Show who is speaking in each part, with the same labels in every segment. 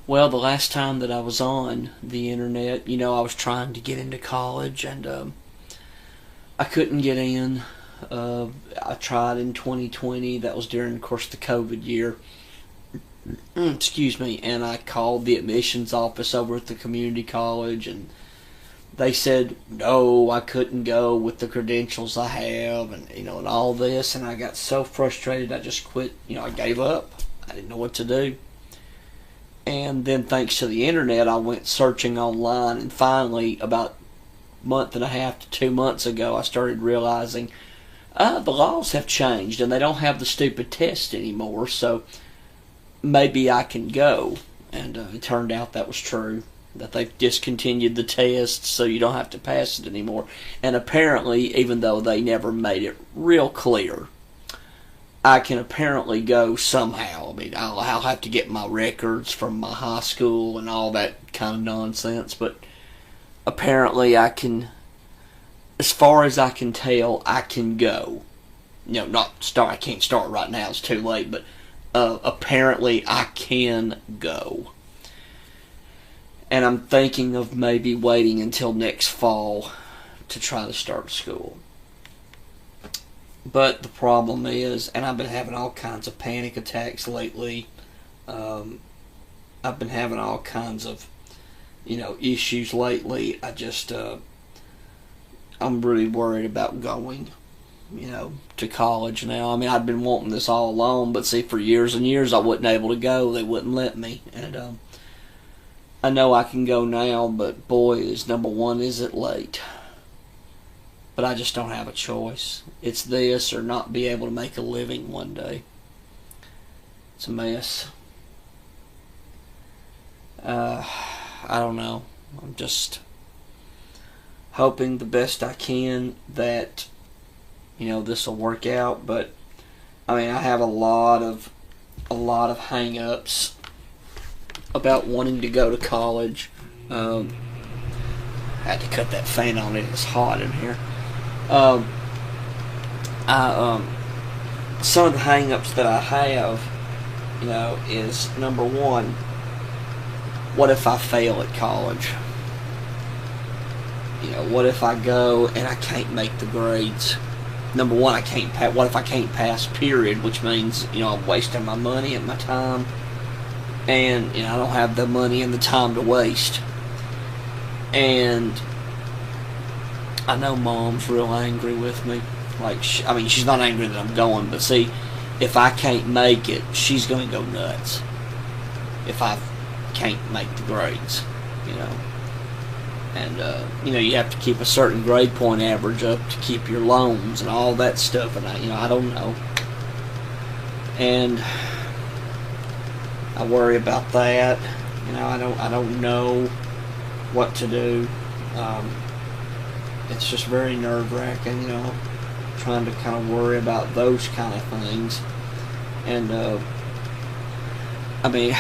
Speaker 1: Well, the last time that I was on the internet, I was trying to get into college and I couldn't get in. Uh, I tried in 2020. That was during, of course, the COVID year. Excuse me. And I called the admissions office over at the community college, and they said no, I couldn't go with the credentials I have, and all this. And I got so frustrated, I just quit. I gave up. I didn't know what to do. And then, thanks to the internet, I went searching online, and finally, about a month and a half to 2 months ago, I started realizing the laws have changed and they don't have the stupid test anymore, so maybe I can go. And it turned out that was true, that they've discontinued the test so you don't have to pass it anymore. And apparently, even though they never made it real clear, I can apparently go somehow. I mean, I'll have to get my records from my high school and all that kind of nonsense, but apparently I can, as far as I can tell, I can go. Not start. I can't start right now. It's too late. But apparently I can go, and I'm thinking of maybe waiting until next fall to try to start school. But the problem is, and I've been having all kinds of panic attacks lately. Um, I've been having all kinds of, issues lately. I'm really worried about going, to college now. I mean, I've been wanting this all along, but see, for years and years I wasn't able to go. They wouldn't let me. And I know I can go now, but boy, is number one, is it late. But I just don't have a choice. It's this or not be able to make a living one day. It's a mess. I don't know. I'm just hoping the best I can that this will work out. But I mean, I have a lot of hang-ups about wanting to go to college. I had to cut that fan on. It's hot in here. Um, some of the hang-ups that I have, is number one, what if I fail at college? What if I go and I can't make the grades? Number one, I can't pass. What if I can't pass, period, which means, I'm wasting my money and my time, and, I don't have the money and the time to waste. And I know Mom's real angry with me. Like, she's not angry that I'm going, but see, if I can't make it, she's going to go nuts. If I can't make the grades, And, you have to keep a certain grade point average up to keep your loans and all that stuff. And, I don't know. And I worry about that. I don't know what to do. It's just very nerve-wracking, trying to kind of worry about those kind of things. And, I mean,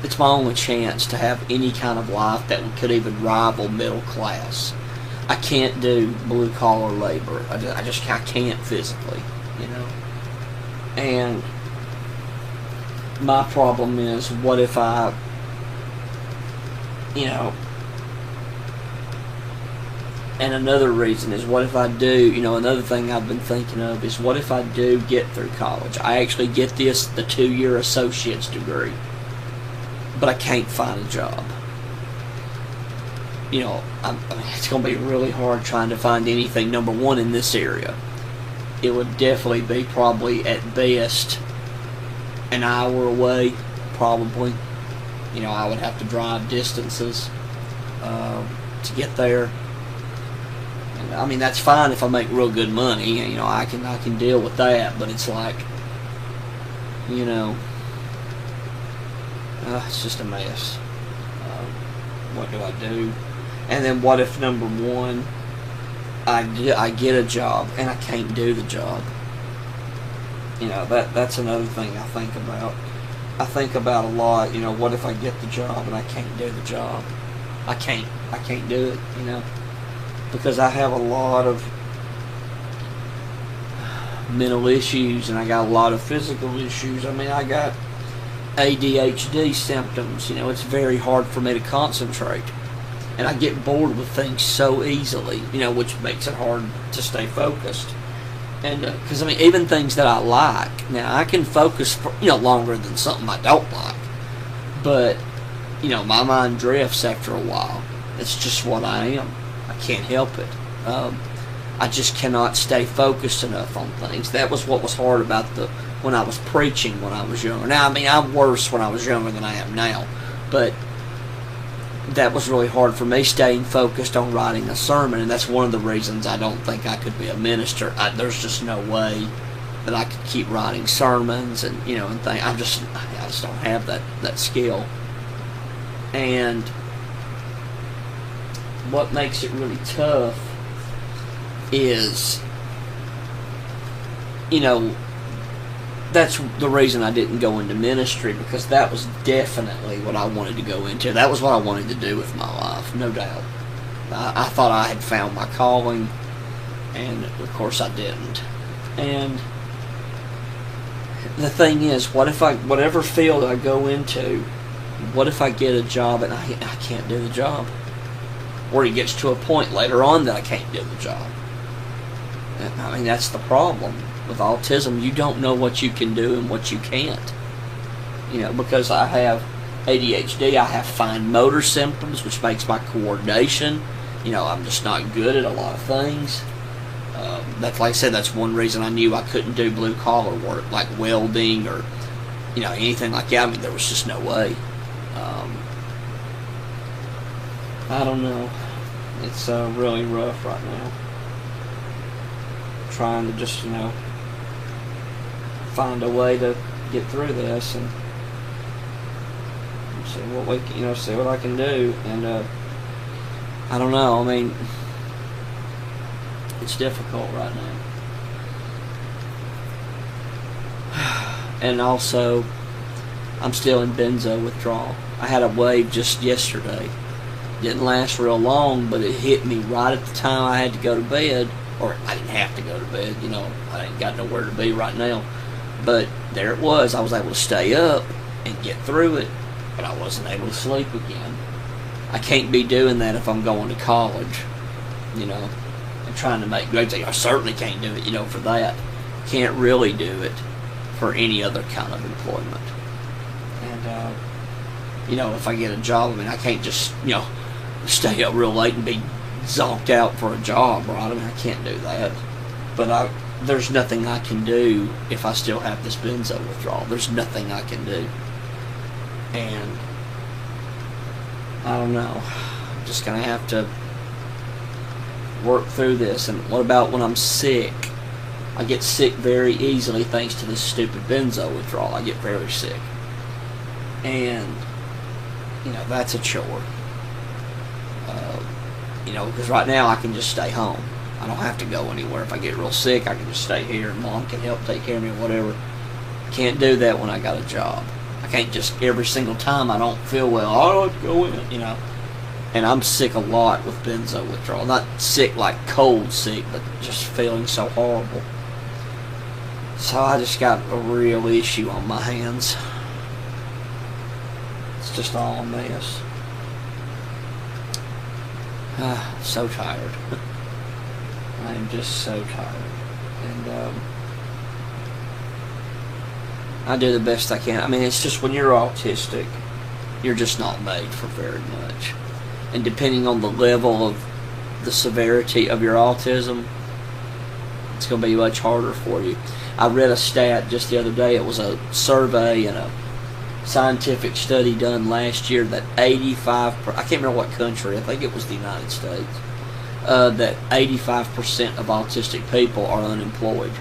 Speaker 1: it's my only chance to have any kind of life that could even rival middle class. I can't do blue-collar labor. I can't physically, And my problem is, what if I, and another reason is, what if I do, another thing I've been thinking of is, what if I do get through college? I actually get the 2-year associate's degree, but I can't find a job. It's going to be really hard trying to find anything, number one, in this area. It would definitely be probably at best an hour away, probably. I would have to drive distances to get there. And, that's fine if I make real good money. I can deal with that. But it's like, it's just a mess. What do I do? And then what if, number one, I get a job and I can't do the job? That's another thing I think about. I think about a lot, what if I get the job and I can't do the job? I can't do it, because I have a lot of mental issues and I got a lot of physical issues. I ADHD symptoms. You know, it's very hard for me to concentrate. And I get bored with things so easily, you know, which makes it hard to stay focused. And, because, I mean, even things that I like, now, I can focus for, you know, longer than something I don't like. But, you know, my mind drifts after a while. It's just what I am. I can't help it. I just cannot stay focused enough on things. That was what was hard about when I was preaching when I was younger. Now, I mean, I'm worse when I was younger than I am now. But that was really hard for me, staying focused on writing a sermon, and that's one of the reasons I don't think I could be a minister. There's just no way that I could keep writing sermons and, you know, and things. I just don't have that skill. And what makes it really tough is, you know, that's the reason I didn't go into ministry, because that was definitely what I wanted to go into. That was what I wanted to do with my life, no doubt. I thought I had found my calling, and of course I didn't. And the thing is, whatever field I go into, what if I get a job and I can't do the job? Or it gets to a point later on that I can't do the job. I mean, that's the problem. With autism, you don't know what you can do and what you can't. You know, because I have ADHD, I have fine motor symptoms, which makes my coordination, you know, I'm just not good at a lot of things. That's, like I said, that's one reason I knew I couldn't do blue collar work, like welding or, you know, anything like that. I mean, there was just no way. I don't know. It's really rough right now. Trying to just, you know, find a way to get through this and see what we can, you know, see what I can do. And I don't know. I mean, it's difficult right now. And also, I'm still in benzo withdrawal. I had a wave just yesterday. Didn't last real long, but it hit me right at the time I had to go to bed. Or I didn't have to go to bed, you know, I ain't got nowhere to be right now. But there it was. I was able to stay up and get through it, but I wasn't able to sleep again. I can't be doing that if I'm going to college, you know, and trying to make grades. I certainly can't do it, you know, for that. Can't really do it for any other kind of employment. And, you know, if I get a job, I mean, I can't just, you know, stay up real late and be zonked out for a job, right? I mean, I can't do that. But there's nothing I can do if I still have this benzo withdrawal. There's nothing I can do. And I don't know. I'm just going to have to work through this. And what about when I'm sick? I get sick very easily thanks to this stupid benzo withdrawal. I get very sick. And, you know, that's a chore. You know, because right now I can just stay home. I don't have to go anywhere. If I get real sick, I can just stay here and Mom can help take care of me or whatever. Can't do that when I got a job. I can't just every single time I don't feel well, I don't have to go in, you know. And I'm sick a lot with benzo withdrawal. Not sick like cold sick, but just feeling so horrible. So I just got a real issue on my hands. It's just all a mess. So tired. I am just so tired. And I do the best I can. I mean, it's just when you're autistic, you're just not made for very much. And depending on the level of the severity of your autism, it's going to be much harder for you. I read a stat just the other day. It was a survey and a scientific study done last year that 85%, I can't remember what country, I think it was the United States, that 85% of autistic people are unemployed.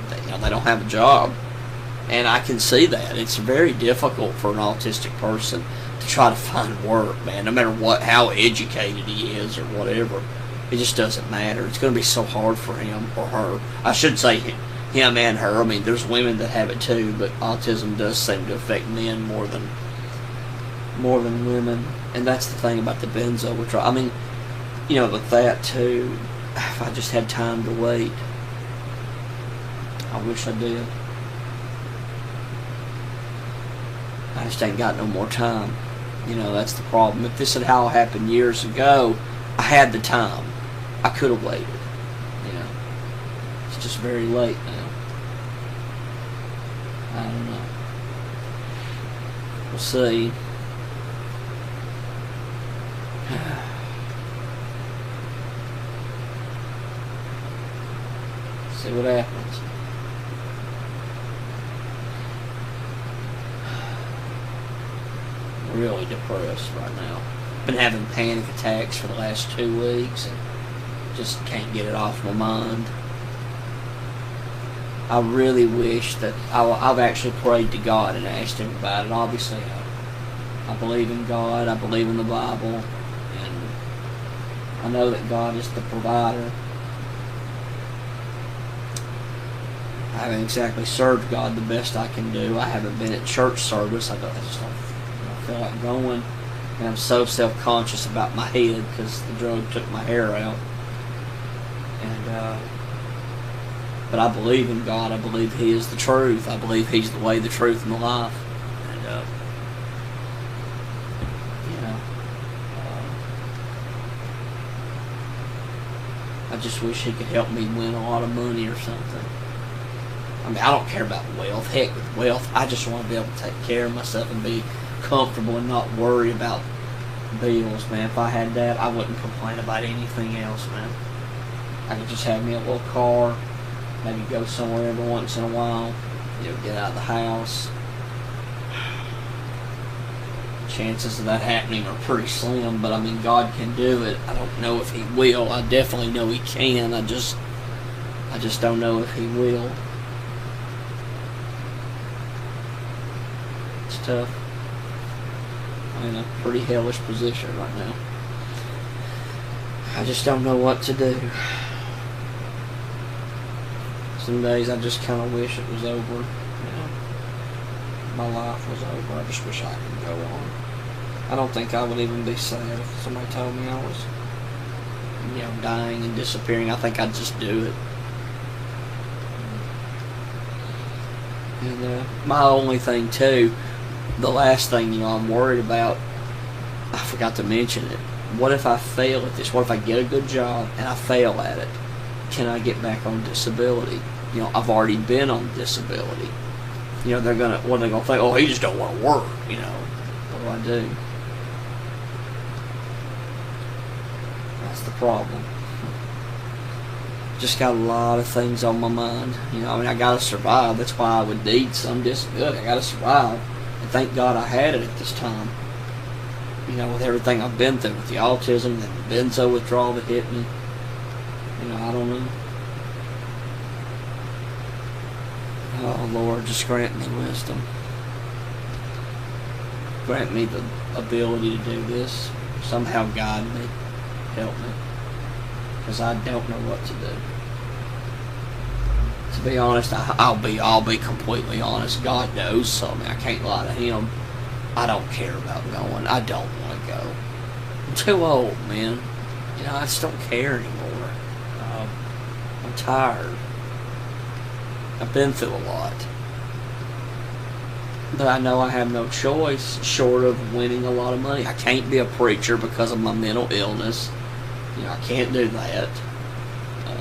Speaker 1: They don't have a job. And I can see that. It's very difficult for an autistic person to try to find work, man, no matter how educated he is or whatever. It just doesn't matter. It's going to be so hard for him or her. I should say him and her. I mean, there's women that have it too, but autism does seem to affect men more than women. And that's the thing about the benzo withdrawal. I mean, you know, with that too, if I just had time to wait, I wish I did. I just ain't got no more time. You know, that's the problem. If this had all happened years ago, I had the time. I could have waited. You know, it's just very late now. I don't know. We'll see. See what happens. Really depressed right now. Been having panic attacks for the last 2 weeks and just can't get it off my mind. I really wish that I've actually prayed to God and asked Him about it. Obviously, I believe in God. I believe in the Bible, and I know that God is the provider. I haven't exactly served God the best I can do. I haven't been at church service. I just don't feel like going, and I'm so self-conscious about my head because the drug took my hair out. And but I believe in God. I believe He is the truth. I believe He's the way, the truth, and the life. And you know, I just wish He could help me win a lot of money or something. I mean, I don't care about wealth. Heck with wealth, I just want to be able to take care of myself and be comfortable and not worry about bills, man. If I had that, I wouldn't complain about anything else, man. I could just have me a little car, maybe go somewhere every once in a while, you know, get out of the house. Chances of that happening are pretty slim, but I mean, God can do it. I don't know if He will. I definitely know He can. I just don't know if He will. It's tough. I'm in a pretty hellish position right now. I just don't know what to do. Some days I just kind of wish it was over. You know, my life was over. I just wish I could go on. I don't think I would even be sad if somebody told me I was, you know, dying and disappearing. I think I'd just do it. And my only thing too, the last thing, you know, I'm worried about, I forgot to mention it. What if I fail at this? What if I get a good job and I fail at it? Can I get back on disability? You know, I've already been on disability. You know, they're gonna think, oh, he just don't want to work. You know, what do? That's the problem. Just got a lot of things on my mind. You know, I mean, I gotta survive. That's why I would need some disability. I gotta survive. And thank God I had it at this time. You know, with everything I've been through, with the autism and the benzo withdrawal that hit me. You know, I don't know. Oh, Lord, just grant me wisdom. Grant me the ability to do this. Somehow guide me. Help me. Because I don't know what to do. To be honest, I'll be completely honest. God knows something. I can't lie to Him. I don't care about going. I don't want to go. I'm too old, man. You know, I just don't care anymore. I'm tired. I've been through a lot. But I know I have no choice short of winning a lot of money. I can't be a preacher because of my mental illness. You know, I can't do that.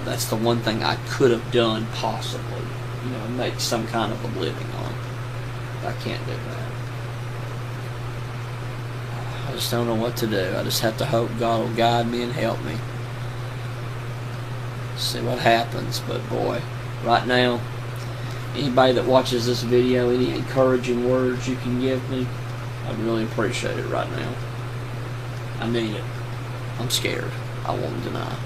Speaker 1: That's the one thing I could have done, possibly. You know, make some kind of a living on. But I can't do that. I just don't know what to do. I just have to hope God will guide me and help me. See what happens. But boy, right now, anybody that watches this video, any encouraging words you can give me, I'd really appreciate it right now. I need it. I'm scared. I won't deny.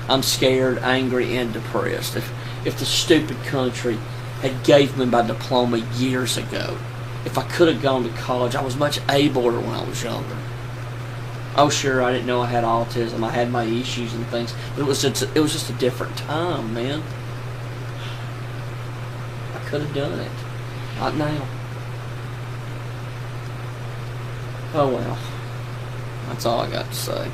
Speaker 1: I'm scared, angry, and depressed. If the stupid country had gave me my diploma years ago, if I could have gone to college, I was much abler when I was younger. Oh, sure, I didn't know I had autism. I had my issues and things, but it was just a different time, man. I could have done it. Not now. Oh well. That's all I got to say.